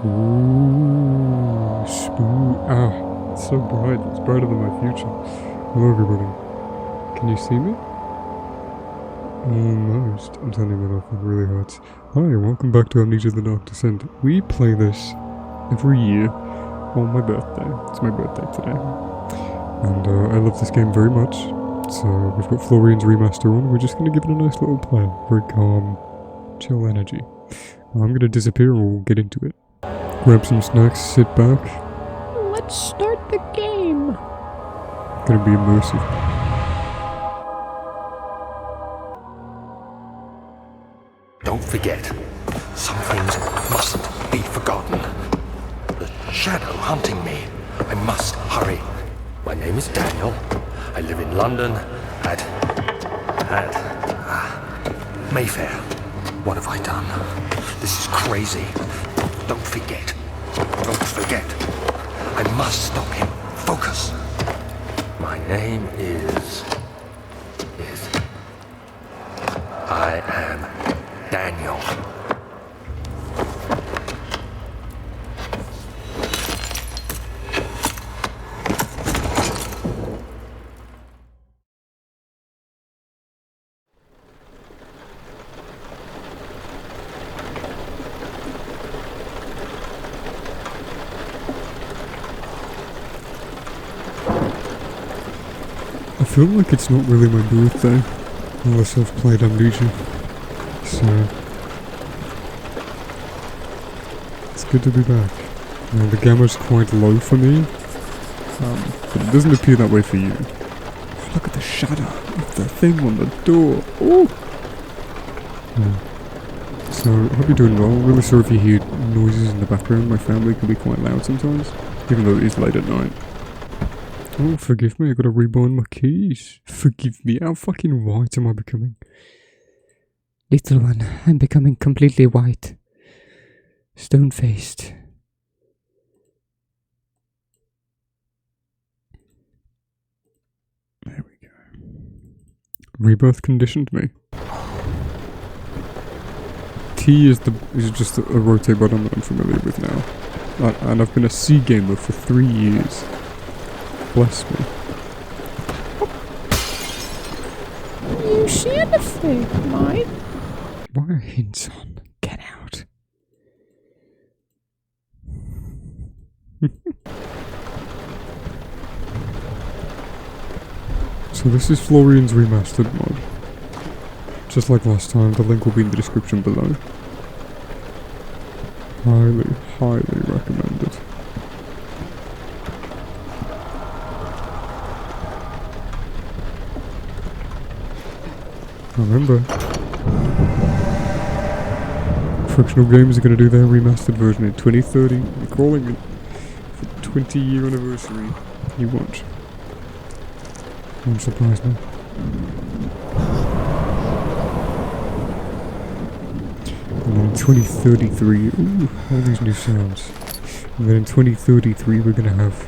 Ooh, smooth. Ah, it's so bright. It's brighter than my future. Hello, everybody. Can you see me? Almost. I'm turning it off. It really hurts. Hi, welcome back to Amnesia: The Dark Descent. We play this every year on my birthday. It's my birthday today. And I love this game very much. So we've got Florian's Remaster on. We're just going to give it a nice little play. Very calm, chill energy. I'm going to disappear and we'll get into it. Grab some snacks, sit back. Let's start the game. Gonna be immersive. Don't forget, some things mustn't be forgotten. The shadow hunting me. I must hurry. My name is Daniel. I live in London at Mayfair. What have I done? This is crazy. Don't forget. Don't forget. I must stop him. Focus. My name is... I am Daniel. I feel like it's not really my birthday, unless I've played Amnesia, so it's good to be back. Now the gamma's quite low for me, but it doesn't appear that way for you. Oh, look at the shadow of the thing on the door. Oh! Yeah. So, I hope you're doing well. I'm really sorry if you hear noises in the background. My family can be quite loud sometimes, even though it is late at night. Oh, forgive me, I gotta rebind my keys. Forgive me, how fucking white am I becoming? Little one, I'm becoming completely white. Stone-faced. There we go. Rebirth conditioned me. T is just a rotate button that I'm familiar with now. And I've been a C gamer for 3 years. Bless me. You see anything, mate? Why are hints on? Get out. So this is Florian's Remastered mod. Just like last time, the link will be in the description below. Highly, highly recommended. Remember, Frictional Games are going to do their remastered version in 2030. We're calling it for 20-year anniversary. You watch. Won't surprise me. And then in 2033, ooh, all these new sounds. And then in 2033, we're going to have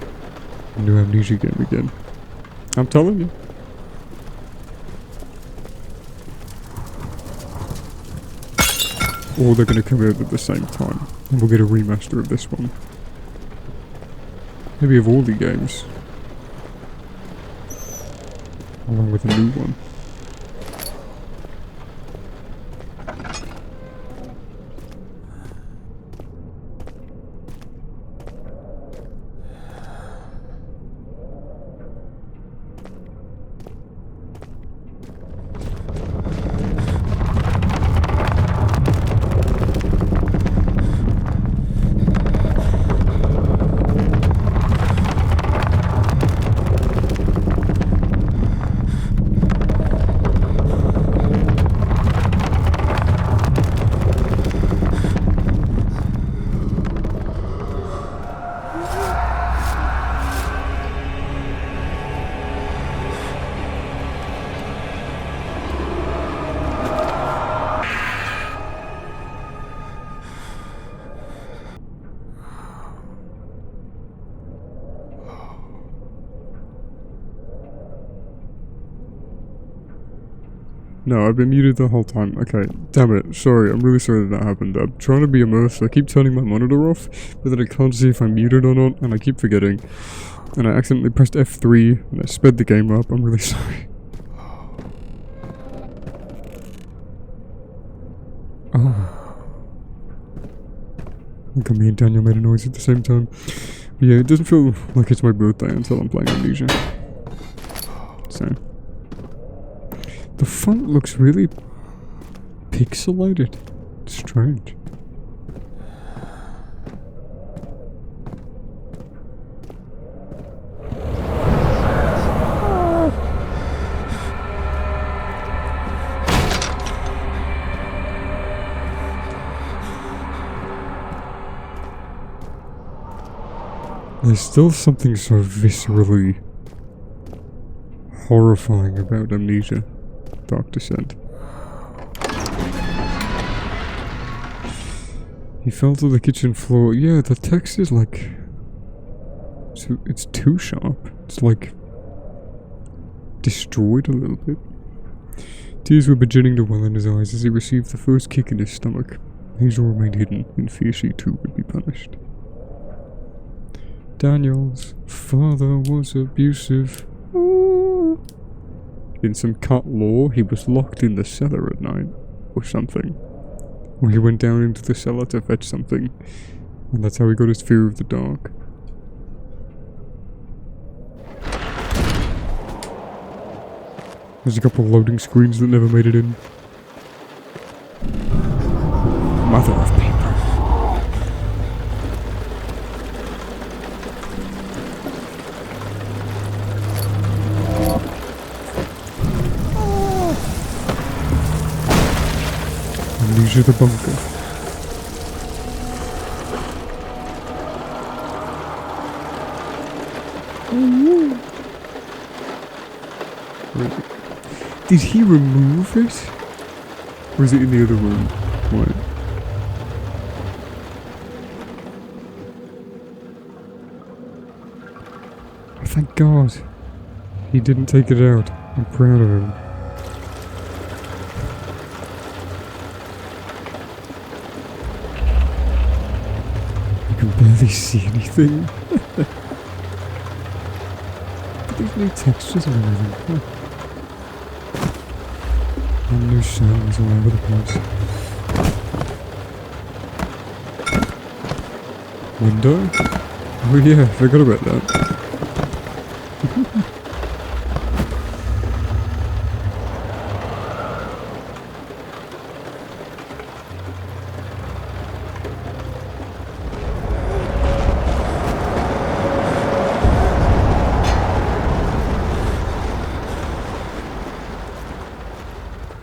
a new Amnesia game again. I'm telling you. Or they're going to come out at the same time, and we'll get a remaster of this one. Maybe of all the games. Along with a new one. No, I've been muted the whole time. Okay, damn it. Sorry, I'm really sorry that happened. I'm trying to be immersed. I keep turning my monitor off, but then I can't see if I'm muted or not, and I keep forgetting. And I accidentally pressed F3, and I sped the game up. I'm really sorry. Oh. I think me and Daniel made a noise at the same time. But yeah, it doesn't feel like it's my birthday until I'm playing Amnesia. So. The font looks really pixelated. It's strange. There's still something so viscerally horrifying about Amnesia. Dark Descent. He fell to the kitchen floor. Yeah, the text is like... It's too sharp. It's like... destroyed a little bit. Tears were beginning to well in his eyes as he received the first kick in his stomach. Hazel remained hidden, in fear she too would be punished. Daniel's father was abusive. In some cut lore, he was locked in the cellar at night, or something. Or he went down into the cellar to fetch something, and that's how he got his fear of the dark. There's a couple loading screens that never made it in. Mother of paper. Amnesia the bunker. Did he remove it? Or is it in the other room? What? Thank God. He didn't take it out. I'm proud of him. You can barely see anything. But there's no textures and everything. Huh. And new sounds all over the place. Window? Oh yeah, I forgot about that.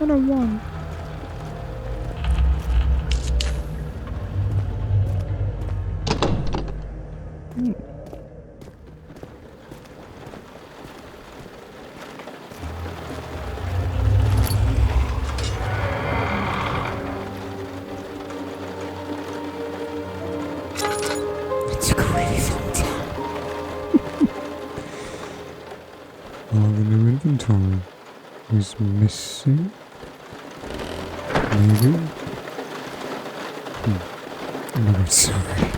And a 1. It's a crazy time. The new inventory is missing. Maybe? Oh my God, sorry.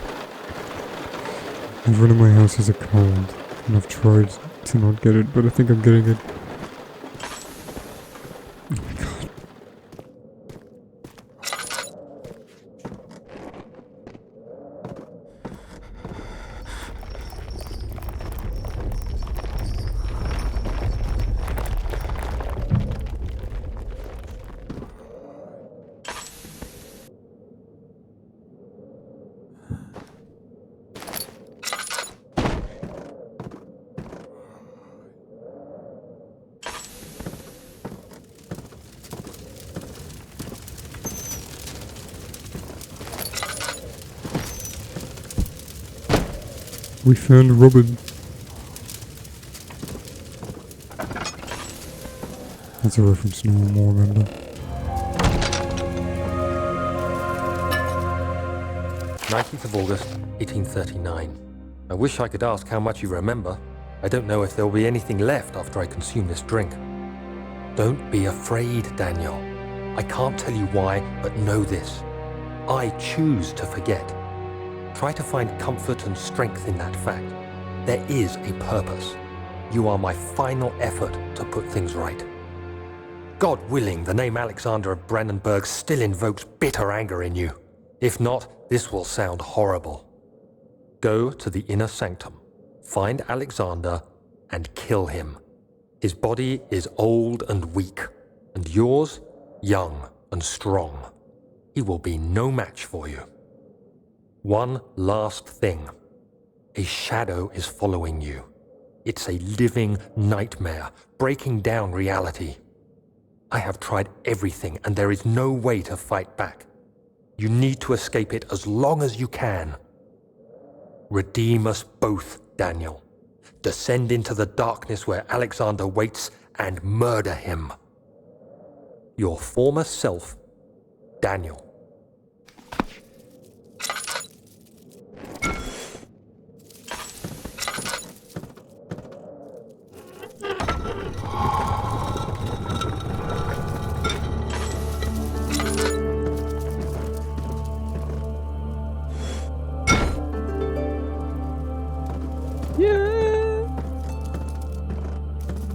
Everyone in my house has a cold, and I've tried to not get it, but I think I'm getting it. Oh my God. We found Ramen. That's a reference no one will remember. 19th of August, 1839. I wish I could ask how much you remember. I don't know if there will be anything left after I consume this drink. Don't be afraid, Daniel. I can't tell you why, but know this. I choose to forget. Try to find comfort and strength in that fact. There is a purpose. You are my final effort to put things right. God willing, the name Alexander of Brandenburg still invokes bitter anger in you. If not, this will sound horrible. Go to the inner sanctum, find Alexander, and kill him. His body is old and weak, and yours, young and strong. He will be no match for you. One last thing. A shadow is following you. It's a living nightmare, breaking down reality. I have tried everything, and there is no way to fight back. You need to escape it as long as you can. Redeem us both, Daniel. Descend into the darkness where Alexander waits and murder him. Your former self, Daniel.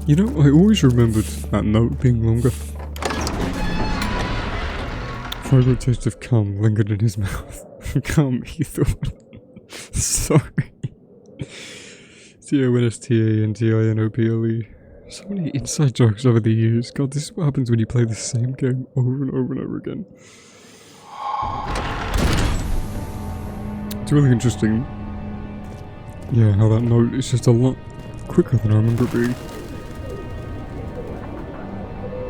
You know, I always remembered that note being longer. Fragrant taste of cum lingered in his mouth. Cum, he thought. Sorry. CONSTANTINOPLE. So many inside jokes over the years. God, this is what happens when you play the same game over and over and over again. It's really interesting. Yeah, how that note is just a lot quicker than I remember it being.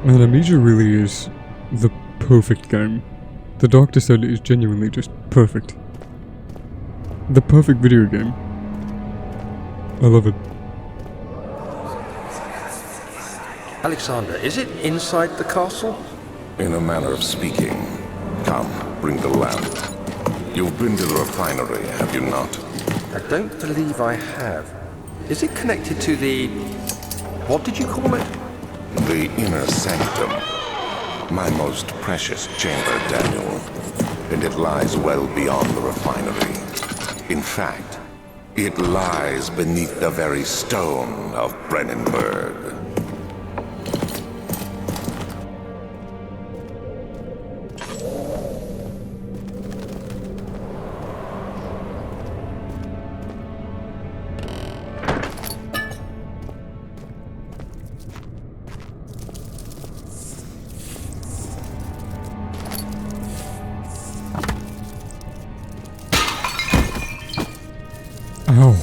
Man, Amnesia really is the perfect game. The Dark Descent is genuinely just perfect. The perfect video game. I love it. Alexander, is it inside the castle? In a manner of speaking. Come, bring the lamp. You've been to the refinery, have you not? I don't believe I have. Is it connected to the... what did you call it? The inner sanctum. My most precious chamber, Daniel. And it lies well beyond the refinery. In fact, it lies beneath the very stone of Brandenburg. Ow.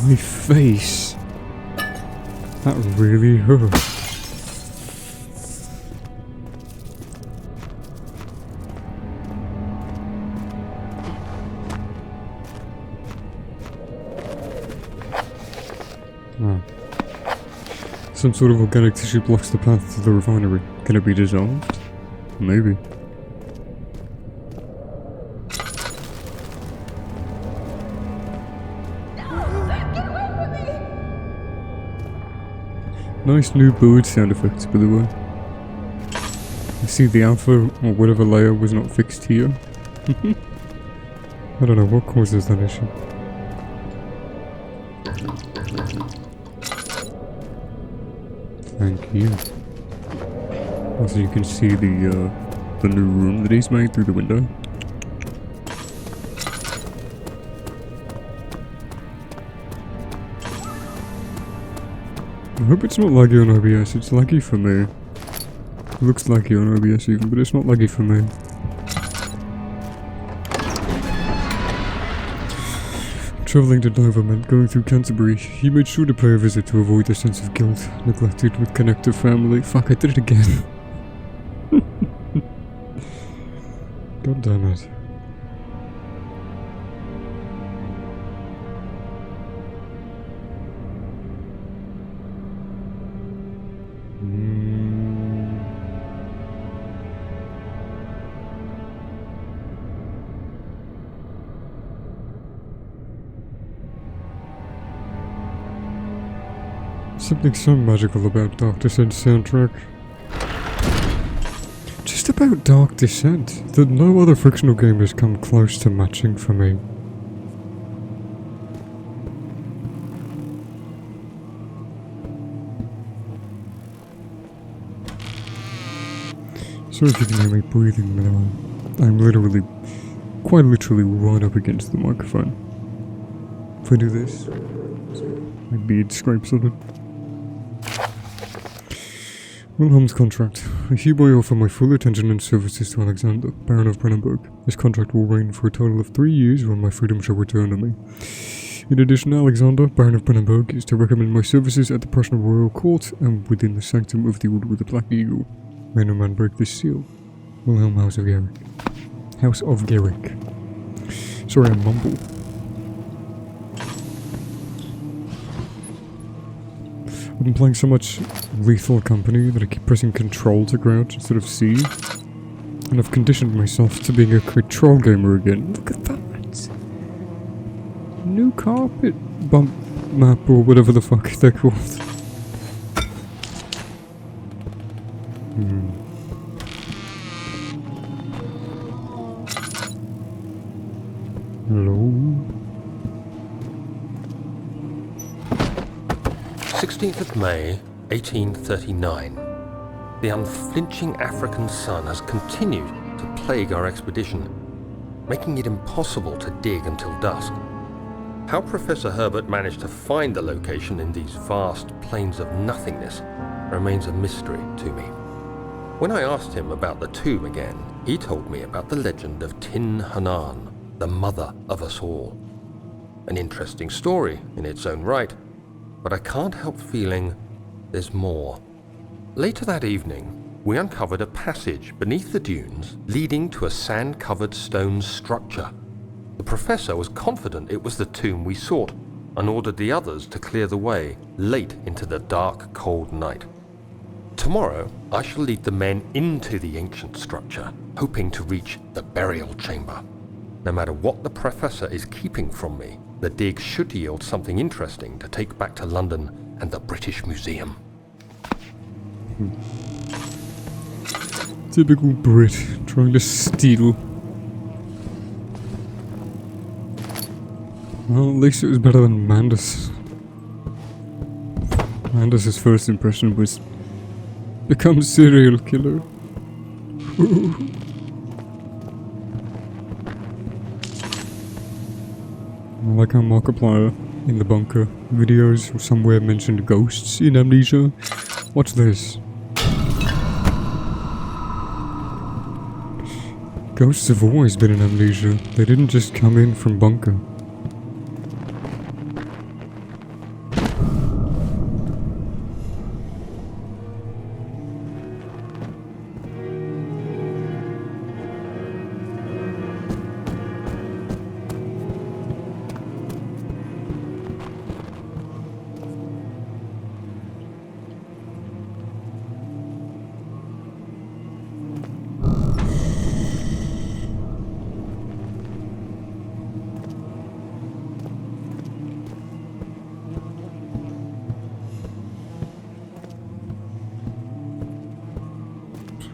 My face. That really hurt. Ah. Some sort of organic tissue blocks the path to the refinery. Can it be dissolved? Maybe. Nice new bird sound effects, by the way. I see the alpha or whatever layer was not fixed here. I don't know what causes that issue. Thank you. Also, you can see the new room that he's made through the window. I hope it's not laggy on OBS, it's laggy for me. It looks laggy on OBS even, but it's not laggy for me. Travelling to Dover meant going through Canterbury. He made sure to pay a visit to avoid the sense of guilt, neglected with connective family. Fuck, I did it again. God damn it. Something so magical about Dark Descent's soundtrack. Just about Dark Descent that no other fictional game has come close to matching for me. Sorry if you can hear me breathing now. I'm literally, quite literally right up against the microphone. If I do this, my beard scrapes on it. Wilhelm's contract. I hereby offer my full attention and services to Alexander, Baron of Brennenburg. This contract will reign for a total of 3 years, when my freedom shall return to me. In addition, Alexander, Baron of Brennenburg, is to recommend my services at the Prussian Royal Court and within the sanctum of the Order with the Black Eagle. May no man break this seal. Wilhelm, House of Garrick. House of Garrick. Sorry, I mumble. I've been playing so much Lethal Company that I keep pressing Control to crouch instead of C. And I've conditioned myself to being a control gamer again. Look at that! New carpet bump map or whatever the fuck they're called. Hello? 16th of May, 1839. The unflinching African sun has continued to plague our expedition, making it impossible to dig until dusk. How Professor Herbert managed to find the location in these vast plains of nothingness remains a mystery to me. When I asked him about the tomb again, he told me about the legend of Tin Hanan, the mother of us all. An interesting story in its own right, but I can't help feeling there's more. Later that evening, we uncovered a passage beneath the dunes leading to a sand-covered stone structure. The professor was confident it was the tomb we sought and ordered the others to clear the way late into the dark, cold night. Tomorrow, I shall lead the men into the ancient structure, hoping to reach the burial chamber. No matter what the professor is keeping from me, the dig should yield something interesting to take back to London and the British Museum. Typical Brit, trying to steal. Well, at least it was better than Mandus. Mandus' first impression was become serial killer. I like how Markiplier in the bunker videos or somewhere mentioned ghosts in Amnesia. Watch this. Ghosts have always been in Amnesia. They didn't just come in from bunker.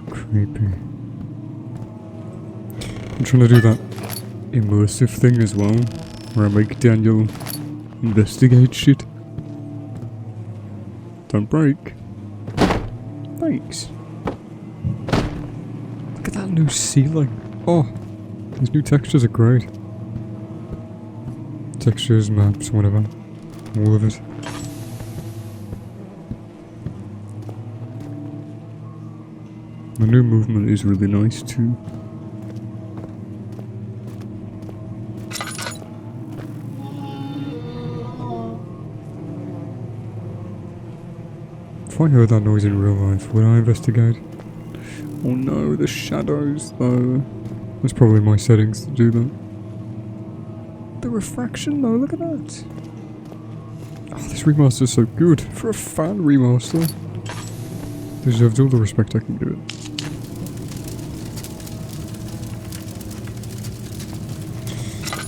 Creepy. I'm trying to do that immersive thing as well, where I make Daniel investigate shit. Don't break. Thanks. Look at that new ceiling. Oh, these new textures are great. Textures, maps, whatever. All of it. The new movement is really nice too. If I heard that noise in real life, would I investigate? Oh no, the shadows though. That's probably my settings to do that. The refraction though, look at that. Oh, this remaster is so good. For a fan remaster. Deserves all the respect I can give it.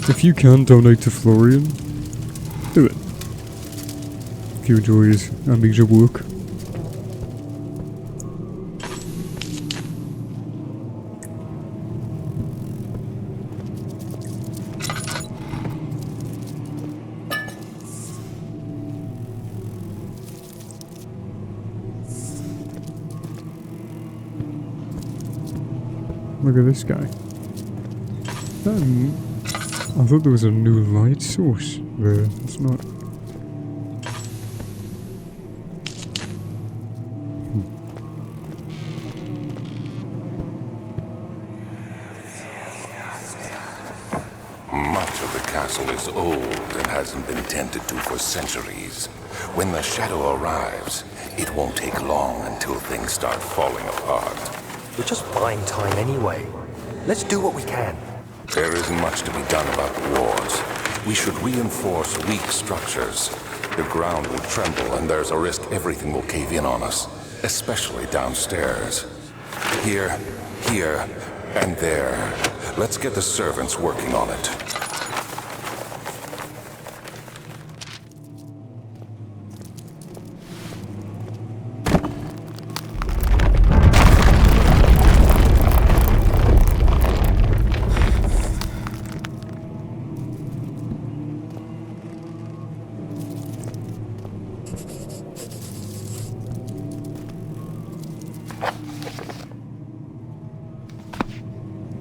If you can donate to Florian, do it. If you enjoy his Amnesia work. Look at this guy. I thought there was a new light source there. It's not. Much of the castle is old and hasn't been tended to for centuries. When the shadow arrives, it won't take long until things start falling apart. We're just buying time anyway. Let's do what we can. There isn't much to be done about the walls. We should reinforce weak structures. The ground will tremble and there's a risk everything will cave in on us, especially downstairs. Here, and there. Let's get the servants working on it.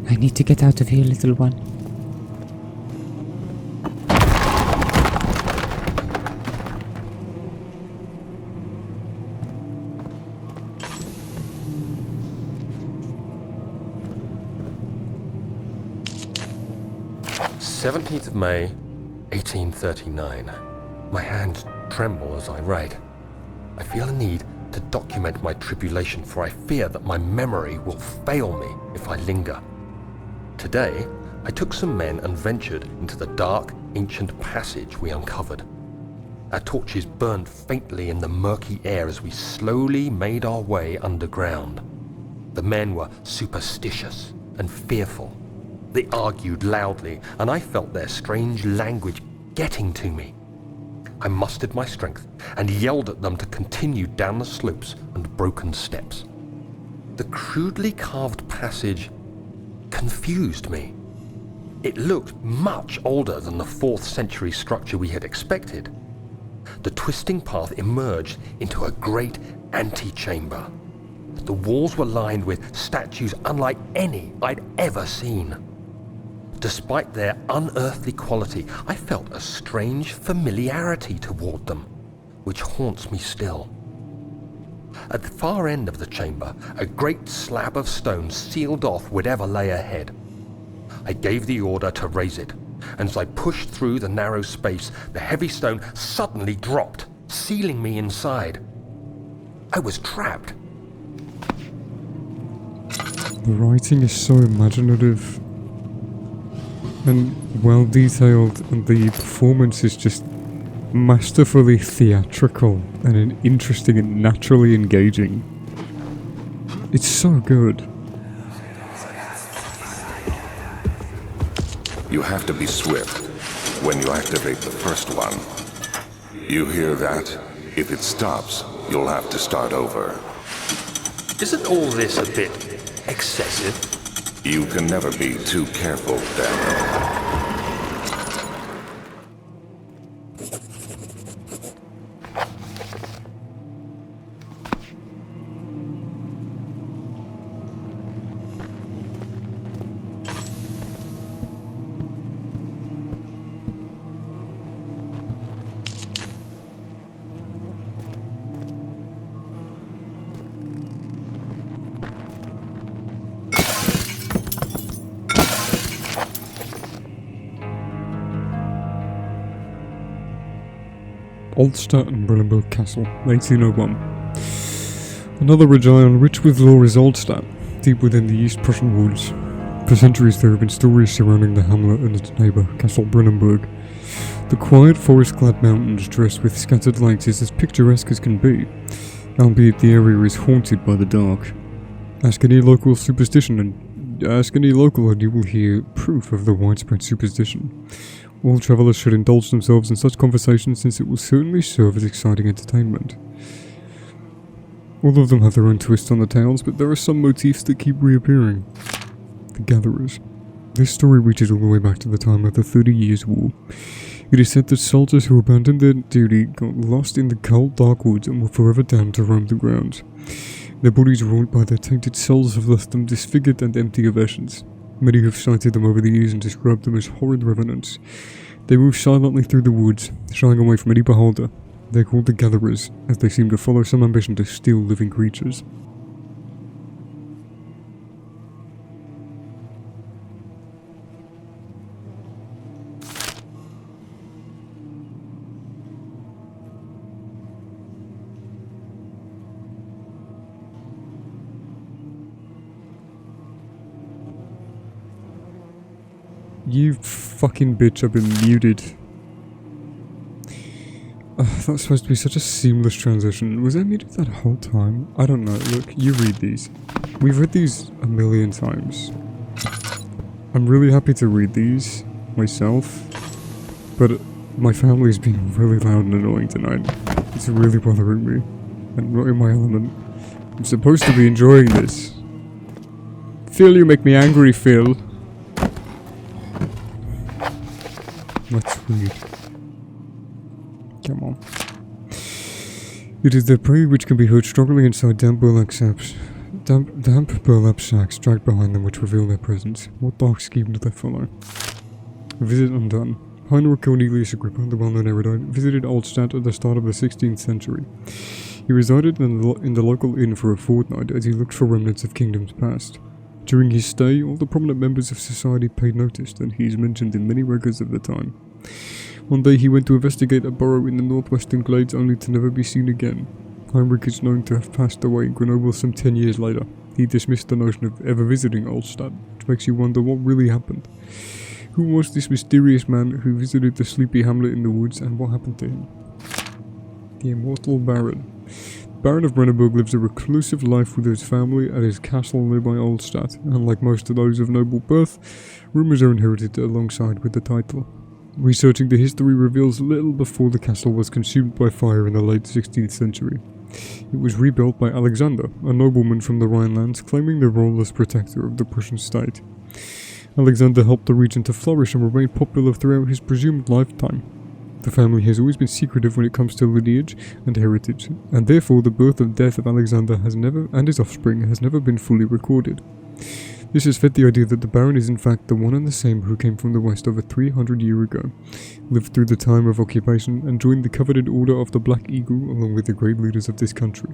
I need to get out of here, little one. May 1839. My hands tremble as I write. I feel a need to document my tribulation, for I fear that my memory will fail me if I linger. Today, I took some men and ventured into the dark, ancient passage we uncovered. Our torches burned faintly in the murky air as we slowly made our way underground. The men were superstitious and fearful. They argued loudly, and I felt their strange language getting to me. I mustered my strength and yelled at them to continue down the slopes and broken steps. The crudely carved passage confused me. It looked much older than the 4th century structure we had expected. The twisting path emerged into a great antechamber. The walls were lined with statues unlike any I'd ever seen. Despite their unearthly quality, I felt a strange familiarity toward them, which haunts me still. At the far end of the chamber, a great slab of stone sealed off whatever lay ahead. I gave the order to raise it, and as I pushed through the narrow space, the heavy stone suddenly dropped, sealing me inside. I was trapped. The writing is so imaginative and well detailed, and the performance is just masterfully theatrical and interesting and naturally engaging. It's so good. You have to be swift when you activate the first one. You hear that? If it stops, you'll have to start over. Isn't all this a bit excessive? You can never be too careful, Daniel. Altstadt and Brillenburg Castle, 1801. Another ridge island rich with lore is Altstadt, deep within the East Prussian woods. For centuries there have been stories surrounding the hamlet and its neighbour, Castle Brennenburg. The quiet forest-clad mountains dressed with scattered lights is as picturesque as can be, albeit the area is haunted by the dark. Ask any local and you will hear proof of the widespread superstition. All travellers should indulge themselves in such conversations since it will certainly serve as exciting entertainment. All of them have their own twists on the tales, but there are some motifs that keep reappearing. The Gatherers. This story reaches all the way back to the time of the 30 Years' War. It is said that soldiers who abandoned their duty got lost in the cold dark woods and were forever damned to roam the grounds. Their bodies wrought by their tainted souls have left them disfigured and empty of essence. Many have cited them over the years and described them as horrid revenants. They move silently through the woods, shying away from any beholder. They're called the Gatherers, as they seem to follow some ambition to steal living creatures. You fucking bitch, I've been muted. That's supposed to be such a seamless transition. Was I muted that whole time? I don't know. Look, you read these. We've read these a million times. I'm really happy to read these myself, but my family's being really loud and annoying tonight. It's really bothering me. I'm not in my element. I'm supposed to be enjoying this. Phil, you make me angry, Phil. Let's read. Come on. It is their prey which can be heard struggling inside damp burlap sacks. Damp burlap sacks dragged behind them which reveal their presence. What dark scheme do they follow? Visit undone. Heinrich Cornelius Agrippa, the well-known erudite, visited Altstadt at the start of the 16th century. He resided in the local inn for a fortnight as he looked for remnants of kingdoms past. During his stay, all the prominent members of society paid notice, and he is mentioned in many records of the time. One day he went to investigate a burrow in the northwestern glades only to never be seen again. Heinrich is known to have passed away in Grenoble some 10 years later. He dismissed the notion of ever visiting Altstadt, which makes you wonder what really happened. Who was this mysterious man who visited the sleepy hamlet in the woods, and what happened to him? The Immortal Baron. Baron of Brandenburg lives a reclusive life with his family at his castle nearby Altstadt, and like most of those of noble birth, rumours are inherited alongside with the title. Researching the history reveals little before the castle was consumed by fire in the late 16th century. It was rebuilt by Alexander, a nobleman from the Rhinelands, claiming the role as protector of the Prussian state. Alexander helped the region to flourish and remain popular throughout his presumed lifetime. The family has always been secretive when it comes to lineage and heritage, and therefore the birth and death of Alexander and his offspring has never been fully recorded. This has fed the idea that the Baron is in fact the one and the same who came from the west over 300 years ago, lived through the time of occupation, and joined the coveted Order of the Black Eagle along with the great leaders of this country.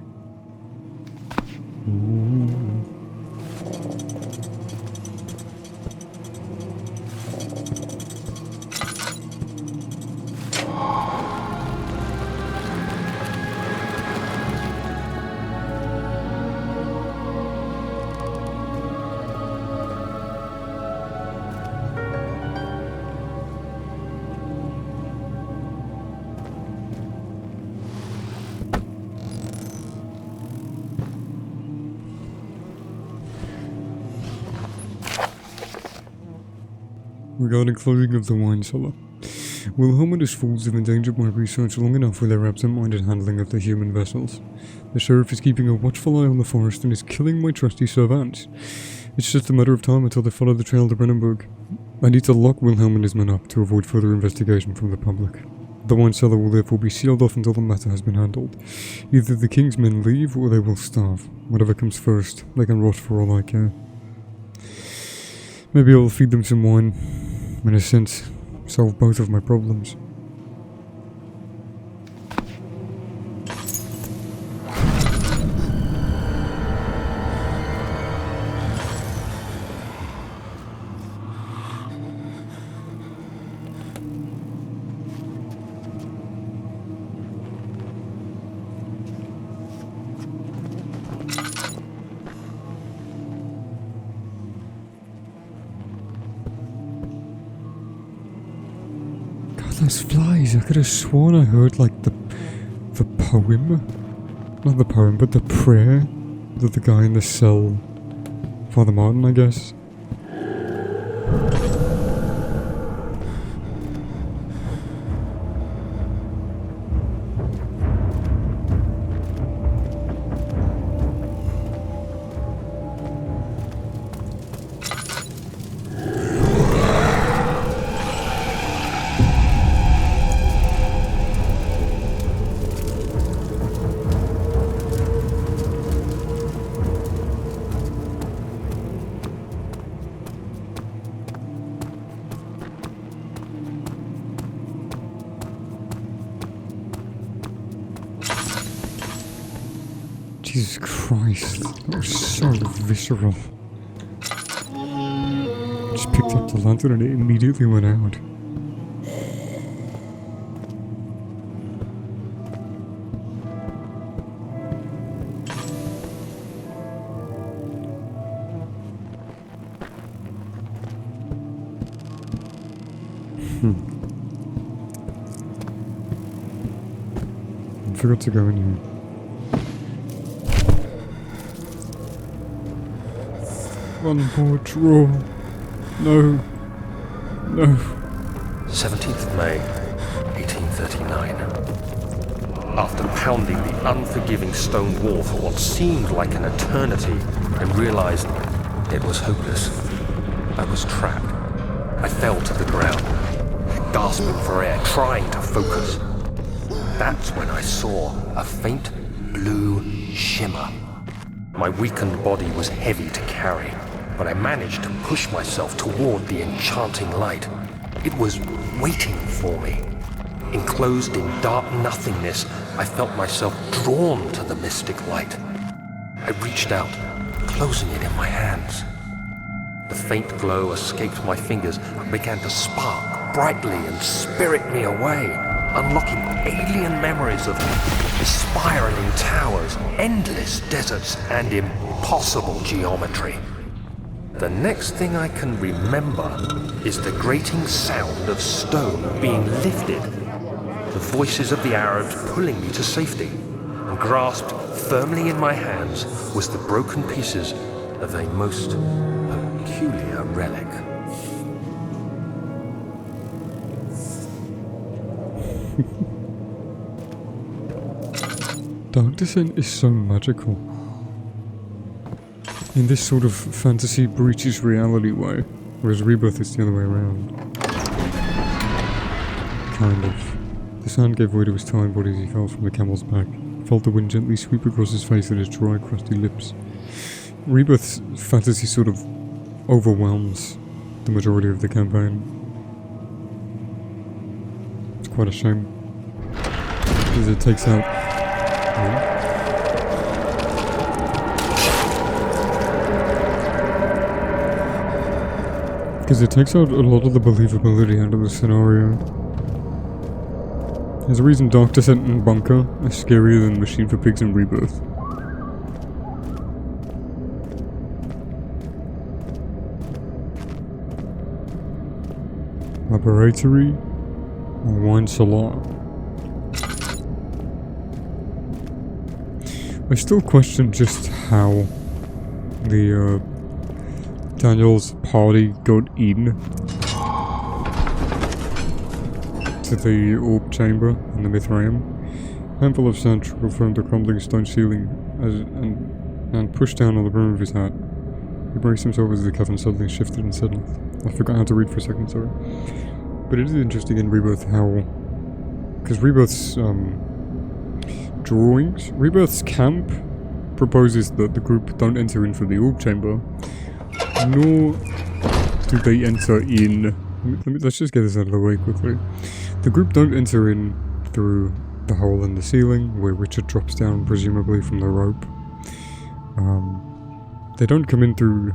Regarding closing of the wine cellar. Wilhelm and his fools have endangered my research long enough with their absent-minded handling of the human vessels. The sheriff is keeping a watchful eye on the forest and is killing my trusty servants. It's just a matter of time until they follow the trail to Brandenburg. I need to lock Wilhelm and his men up to avoid further investigation from the public. The wine cellar will therefore be sealed off until the matter has been handled. Either the king's men leave or they will starve. Whatever comes first, they can rot for all I care. Maybe I'll feed them some wine. In a sense, solve both of my problems. Those flies, I could have sworn I heard like the poem, not the poem, but the prayer that the guy in the cell, Father Martin, I guess. Jesus Christ, that was so visceral. Just picked up the lantern and it immediately went out. I forgot to go in here. One more draw. No. No. 17th of May, 1839. After pounding the unforgiving stone wall for what seemed like an eternity, I realized it was hopeless. I was trapped. I fell to the ground, gasping for air, trying to focus. That's when I saw a faint blue shimmer. My weakened body was heavy to carry, but I managed to push myself toward the enchanting light. It was waiting for me. Enclosed in dark nothingness, I felt myself drawn to the mystic light. I reached out, closing it in my hands. The faint glow escaped my fingers and began to spark brightly and spirit me away, unlocking alien memories of spiraling towers, endless deserts, and impossible geometry. The next thing I can remember is the grating sound of stone being lifted, the voices of the Arabs pulling me to safety, and grasped firmly in my hands was the broken pieces of a most peculiar relic. Dark Descent is so magical. In this sort of fantasy breaches reality way, whereas Rebirth is the other way around. Kind of. The sand gave way to his tired body as he fell from the camel's back. Felt the wind gently sweep across his face and his dry, crusty lips. Rebirth's fantasy sort of overwhelms the majority of the campaign. It's quite a shame. Because it takes out... Because it takes out a lot of the believability out of the scenario. There's a reason Dark Descent and Bunker are scarier than Machine for Pigs and Rebirth. Laboratory or Wine Salar. I still question just how the Daniel's party got in to the orb chamber in the Mithraeum. A handful of sand trickled from the crumbling stone ceiling and pushed down on the brim of his hat. He braced himself as the cavern suddenly shifted and settled. I forgot how to read for a second, sorry. But it is interesting in Rebirth how... Because Rebirth's drawings... Rebirth's camp proposes that the group don't enter in from the orb chamber, nor do they enter in... Let's just get this out of the way quickly. The group don't enter in through the hole in the ceiling, where Richard drops down, presumably from the rope. They don't come in through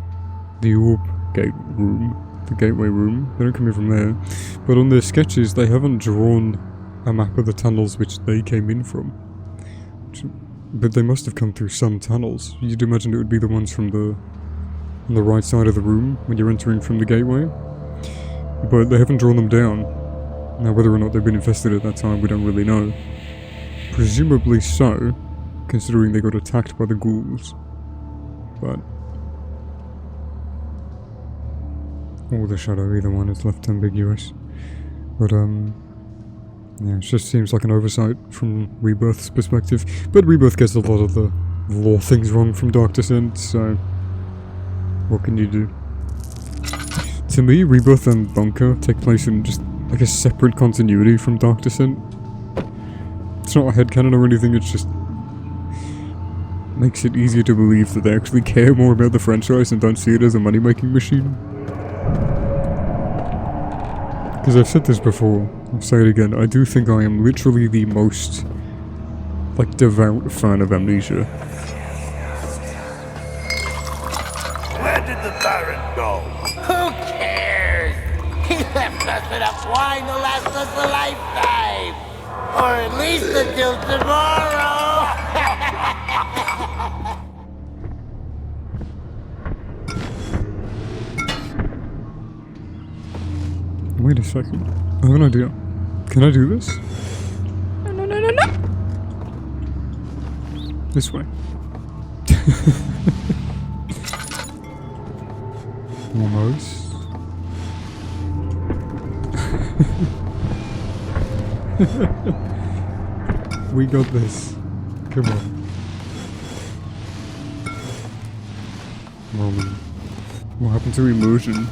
the orb gate room, the gateway room. They don't come in from there. But on their sketches, they haven't drawn a map of the tunnels which they came in from. But they must have come through some tunnels. You'd imagine it would be the ones from on the right side of the room when you're entering from the gateway. But they haven't drawn them down. Now whether or not they've been infested at that time, we don't really know. Presumably so, considering they got attacked by the ghouls. But... or the shadow, either one is left ambiguous. But yeah, it just seems like an oversight from Rebirth's perspective. But Rebirth gets a lot of the lore things wrong from Dark Descent, so... what can you do? To me, Rebirth and Bunker take place in just like a separate continuity from Dark Descent. It's not a headcanon or anything, it's just makes it easier to believe that they actually care more about the franchise and don't see it as a money-making machine. Because I've said this before, I'll say it again, I do think I am literally the most, like, devout fan of Amnesia. go? Who cares? He left us enough wine to last us a lifetime. Or at least until tomorrow. Wait a second. I have an idea. Can I do this? No. This way. Almost. We got this. Come on. Ramen. What happened to immersion?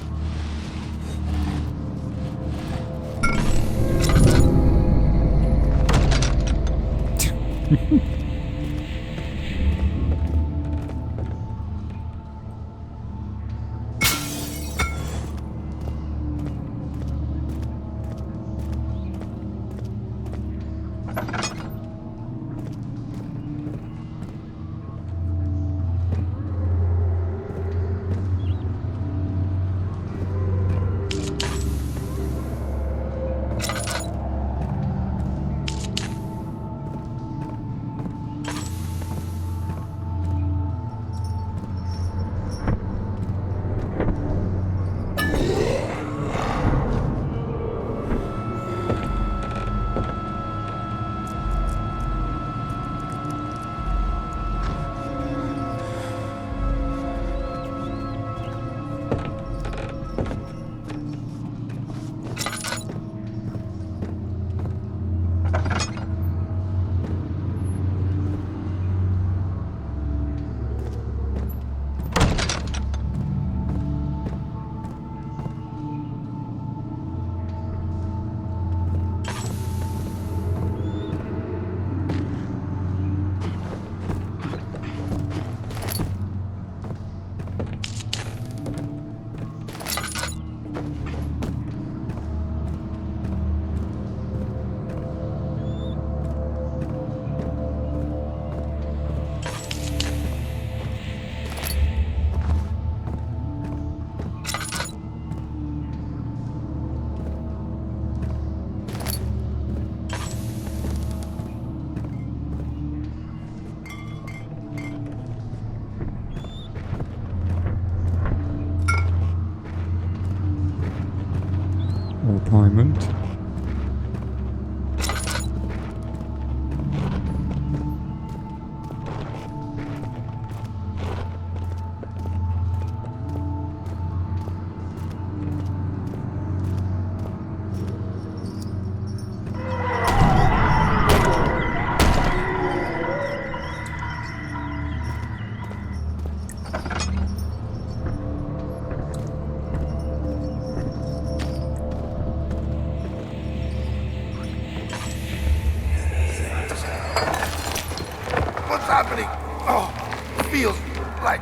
Alignment. What's happening? Oh, feels like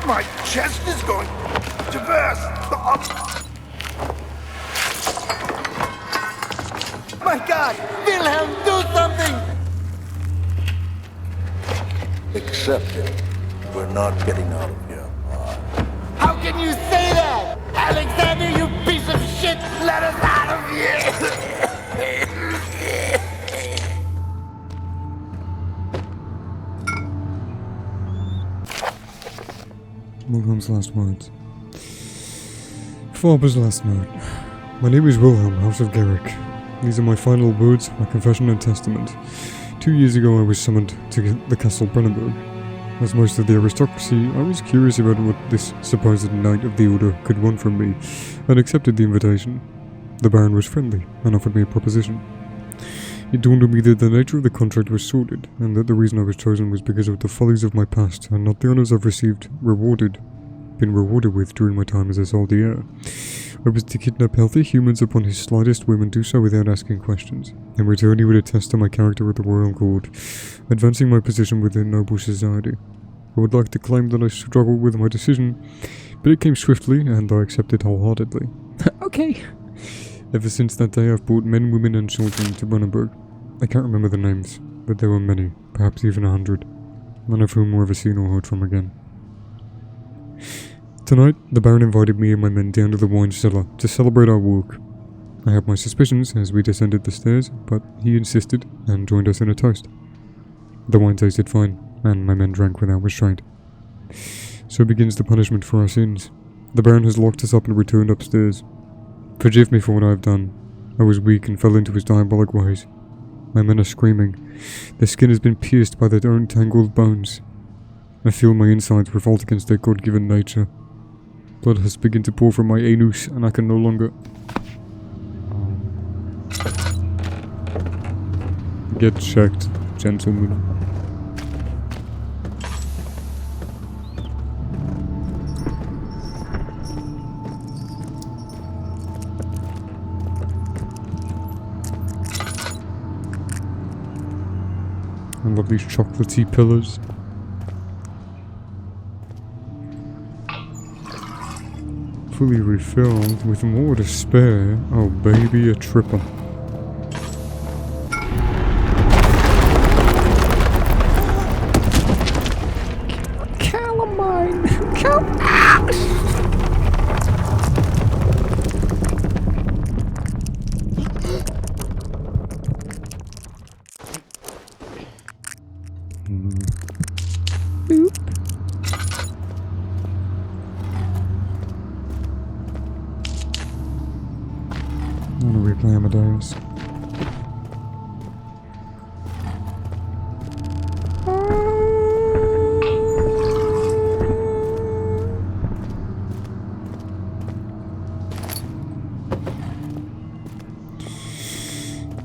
my chest is going to burst. My God! Wilhelm, do something! Accept it. We're not getting out of here. How can you say that? Alexander, you piece of shit! Let us out of here! Wilhelm's last words. Faber's last note. My name is Wilhelm, House of Garrick. These are my final words, my confession and testament. 2 years ago I was summoned to the Castle Brennenburg. As most of the aristocracy, I was curious about what this supposed Knight of the Order could want from me, and accepted the invitation. The Baron was friendly, and offered me a proposition. It dawned on me that the nature of the contract was sordid, and that the reason I was chosen was because of the follies of my past, and not the honours I've been rewarded with during my time as a soldier. I was to kidnap healthy humans upon his slightest whim and do so without asking questions. In return, he would attest to my character at the royal court, advancing my position within noble society. I would like to claim that I struggled with my decision, but it came swiftly, and I accepted wholeheartedly. Okay. Ever since that day, I've brought men, women, and children to Brennenburg. I can't remember the names, but there were many, perhaps even 100, none of whom were ever seen or heard from again. Tonight, the Baron invited me and my men down to the wine cellar to celebrate our work. I had my suspicions as we descended the stairs, but he insisted and joined us in a toast. The wine tasted fine, and my men drank without restraint. So begins the punishment for our sins. The Baron has locked us up and returned upstairs. Forgive me for what I have done. I was weak and fell into his diabolic ways. My men are screaming. Their skin has been pierced by their own tangled bones. I feel my insides revolt against their God-given nature. Blood has begun to pour from my anus, and I can no longer... Get checked, gentlemen. I love these chocolatey pillars. Fully refilled with more to spare. Oh baby, a tripper. I want to replay Amadeus.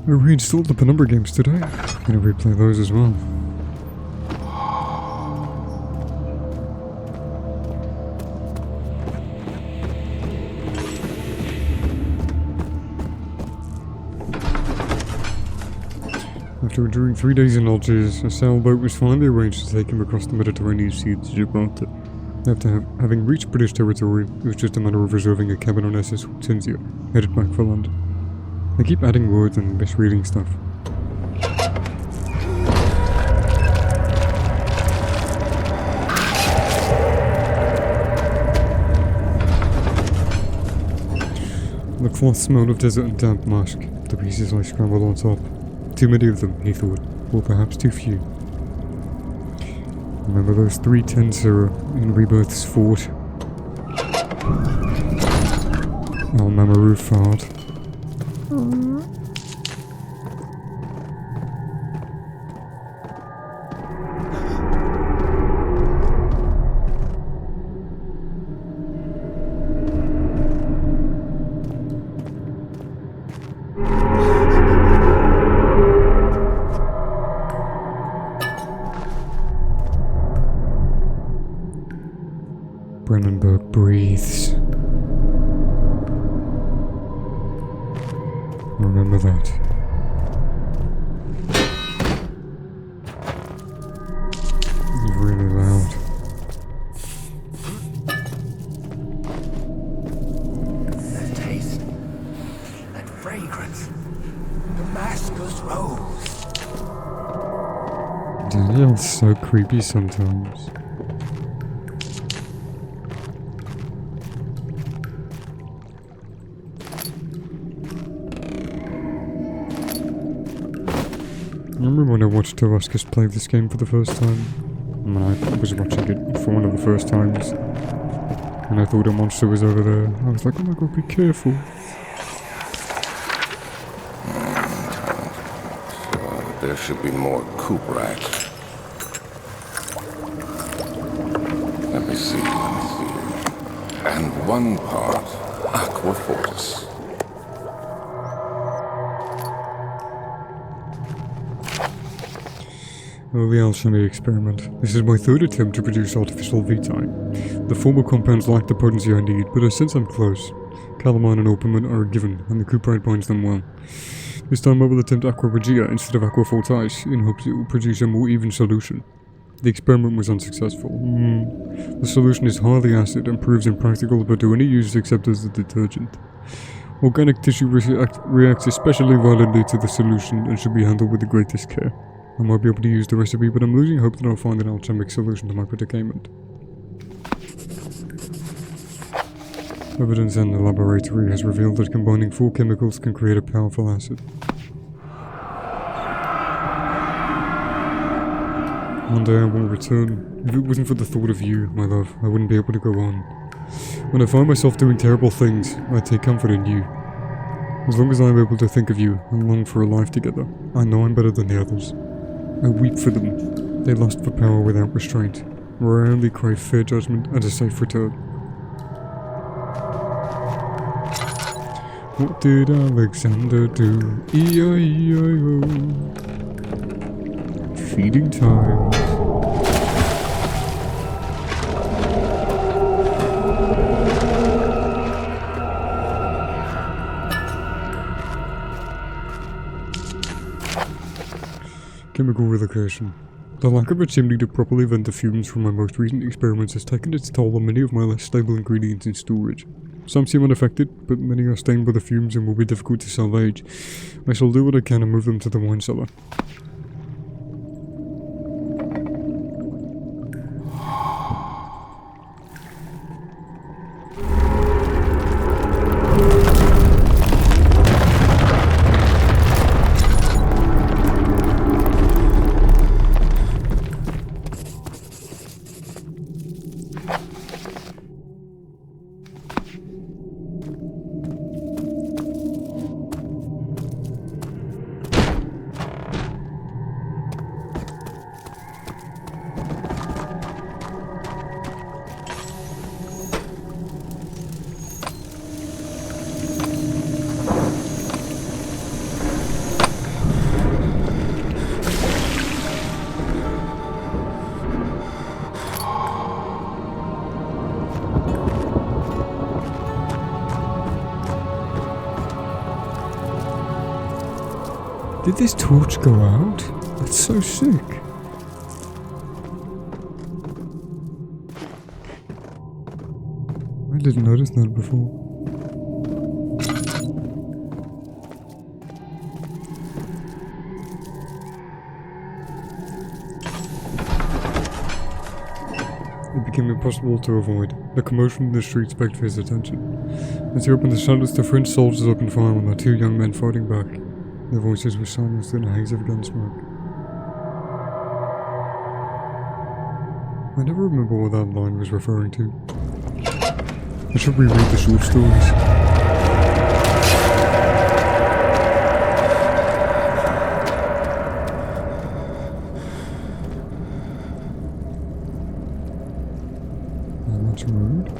I reinstalled the Penumbra games today. I'm gonna replay those as well. After enduring 3 days in Algiers, a sailboat was finally arranged to take him across the Mediterranean Sea to Gibraltar. After having reached British territory, it was just a matter of reserving a cabin on SS Hortensia, headed back for London. I keep adding words and misreading stuff. The cloth smelled of desert and damp musk, the pieces I scrambled on top. Too many of them, he thought, or perhaps too few. Remember those 3 tents in Rebirth's fort? Al Mamaru fart. Brandenburg breathes. Remember that. It's really loud. That taste, that fragrance, Damascus rose. Daniel's so creepy sometimes. I remember when I watched Tarascus play this game for the first time. When I was watching it for one of the first times. And I thought a monster was over there. I was like, oh my god, be careful. So there should be more coop racks. Let me see. And 1 part Aqua Fortis. Oh, the alchemy experiment. This is my 3rd attempt to produce artificial vitae. The former compounds lack the potency I need, but since I'm close, calamine and orpiment are a given, and the cuprite binds them well. This time I will attempt aqua regia instead of aqua fortis, in hopes it will produce a more even solution. The experiment was unsuccessful. The solution is highly acid and proves impractical but to any use except as a detergent. Organic tissue reacts especially violently to the solution and should be handled with the greatest care. I might be able to use the recipe, but I'm losing hope that I'll find an alchemic solution to my predicament. Evidence in the laboratory has revealed that combining 4 chemicals can create a powerful acid. One day I will return. If it wasn't for the thought of you, my love, I wouldn't be able to go on. When I find myself doing terrible things, I take comfort in you. As long as I am able to think of you and long for a life together, I know I'm better than the others. I weep for them. They lust for power without restraint, where I only crave fair judgment and a safe return. What did Alexander do? E-I-E-I-O. Feeding time. Chemical relocation. The lack of a chimney to properly vent the fumes from my most recent experiments has taken its toll on many of my less stable ingredients in storage. Some seem unaffected, but many are stained by the fumes and will be difficult to salvage. I shall do what I can and move them to the wine cellar. Did this torch go out? That's so sick. I didn't notice that before. It became impossible to avoid. The commotion in the streets begged for his attention. As he opened the shutters, the French soldiers opened fire on the 2 young men fighting back. Their voices were silenced in a haze of gun smoke. I never remember what that line was referring to. I should reread the short stories. Much road.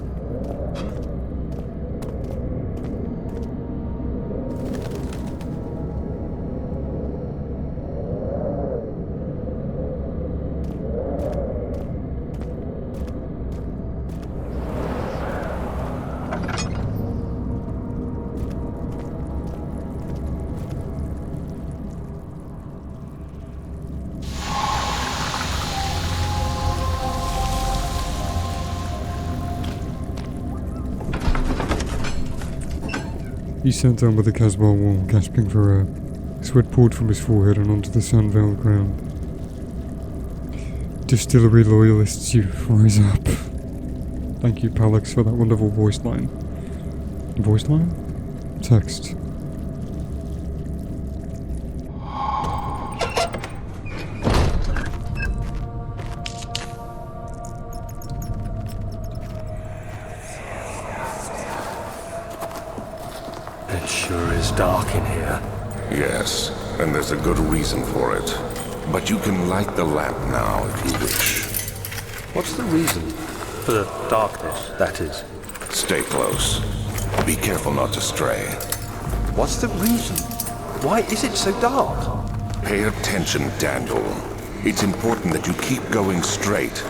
He sat down by the Casbah wall, gasping for air. Sweat poured from his forehead and onto the sun-veiled ground. Distillery loyalists, you rise up. Thank you, Palix, for that wonderful voice line. Voice line? Text. It sure is dark in here. Yes, and there's a good reason for it. But you can light the lamp now if you wish. What's the reason? For the darkness, that is. Stay close. Be careful not to stray. What's the reason? Why is it so dark? Pay attention, Daniel. It's important that you keep going straight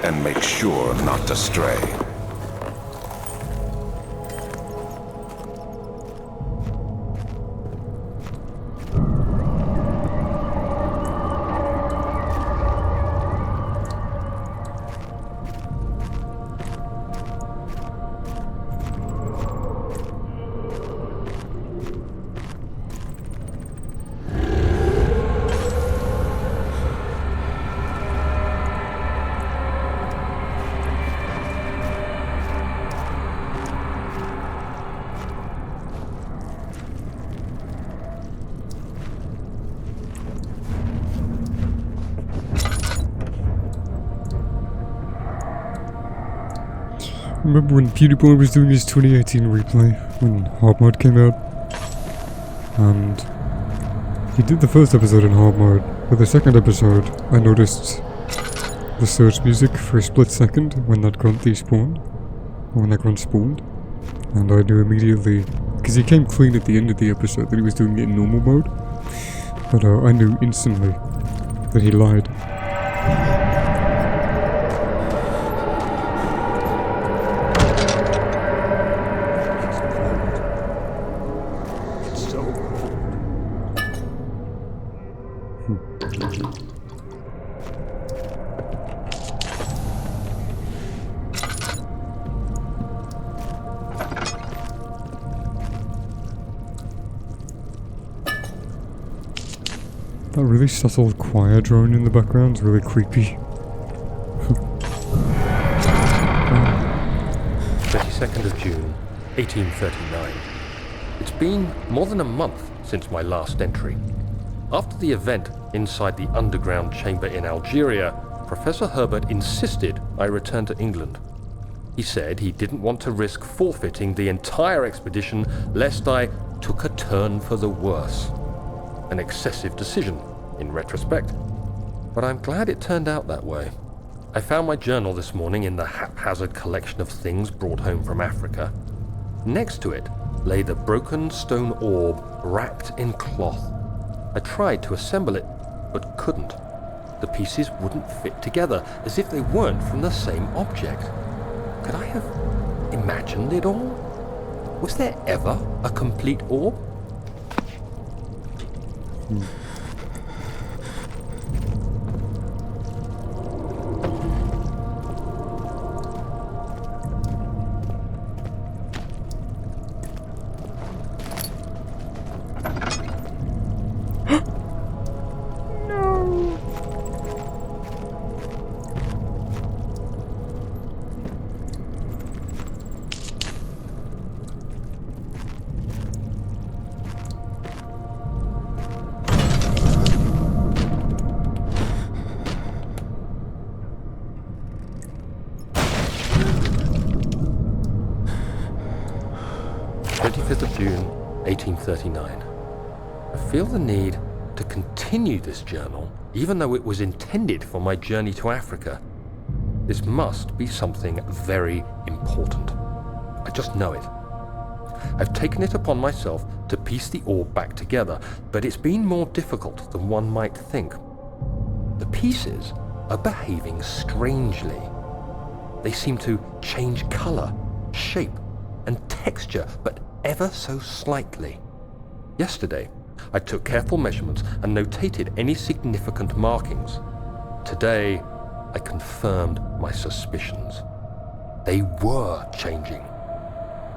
and make sure not to stray. remember when PewDiePie was doing his 2018 replay when hard mode came out, and he did the first episode in hard mode, but the second episode I noticed the search music for a split second when that grunt despawned, or when that grunt spawned, and I knew immediately, because he came clean at the end of the episode that he was doing it in normal mode, but I knew instantly that he lied. That really subtle choir drone in the background is really creepy. 22nd of June, 1839. It's been more than a month since my last entry. After the event inside the underground chamber in Algeria, Professor Herbert insisted I return to England. He said he didn't want to risk forfeiting the entire expedition lest I took a turn for the worse. An excessive decision, in retrospect. But I'm glad it turned out that way. I found my journal this morning in the haphazard collection of things brought home from Africa. Next to it lay the broken stone orb wrapped in cloth. I tried to assemble it, but couldn't. The pieces wouldn't fit together, as if they weren't from the same object. Could I have imagined it all? Was there ever a complete orb? June 1839. I feel the need to continue this journal, even though it was intended for my journey to Africa. This must be something very important. I just know it. I've taken it upon myself to piece the orb back together, but it's been more difficult than one might think. The pieces are behaving strangely. They seem to change color, shape, and texture, but ever so slightly. Yesterday, I took careful measurements and notated any significant markings. Today, I confirmed my suspicions. They were changing.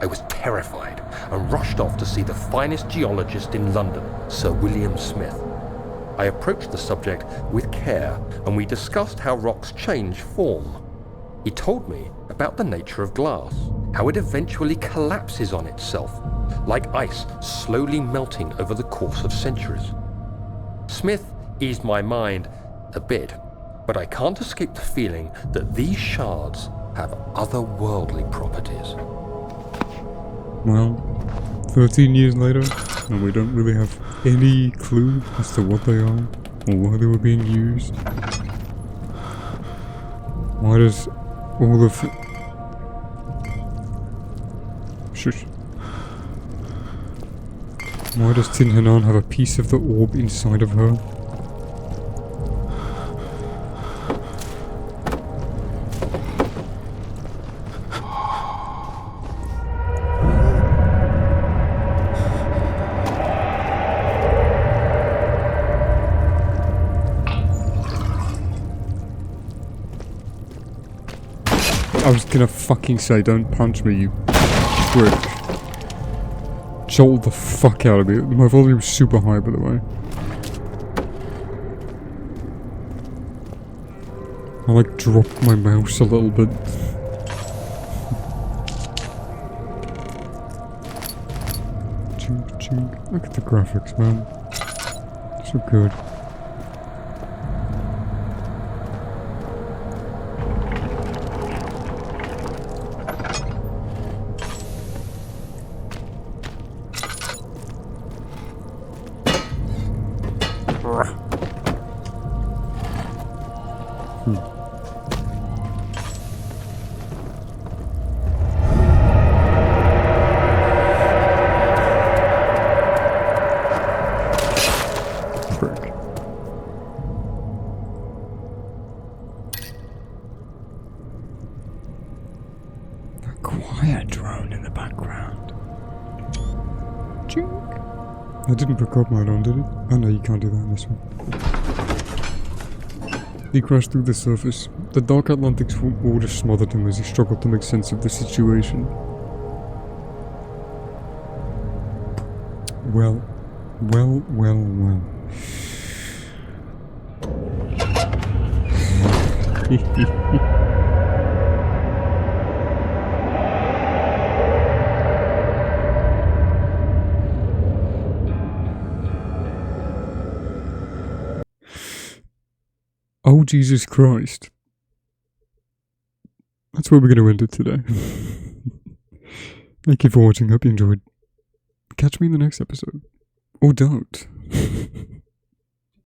I was terrified and rushed off to see the finest geologist in London, Sir William Smith. I approached the subject with care and we discussed how rocks change form. He told me about the nature of glass, how it eventually collapses on itself, like ice slowly melting over the course of centuries. Smith eased my mind a bit, but I can't escape the feeling that these shards have otherworldly properties. Well, 13 years later, and we don't really have any clue as to what they are, or why they were being used. Why does all of... Shush. Why does Tin Hanan have a piece of the orb inside of her? I was gonna fucking say, don't punch me, you prick. Jolt the fuck out of me. My volume's super high, by the way. I like dropped my mouse a little bit. Chink, chink. Look at the graphics, man. So good. Frick. A quiet drone in the background. Chink. I didn't pick up mine on, did it? Oh no, you can't do that in this one. He crashed through the surface. The dark Atlantic water smothered him as he struggled to make sense of the situation. Well. Oh, Jesus Christ. That's where we're going to end it today. Thank you for watching. Hope you enjoyed. Catch me in the next episode. Or don't.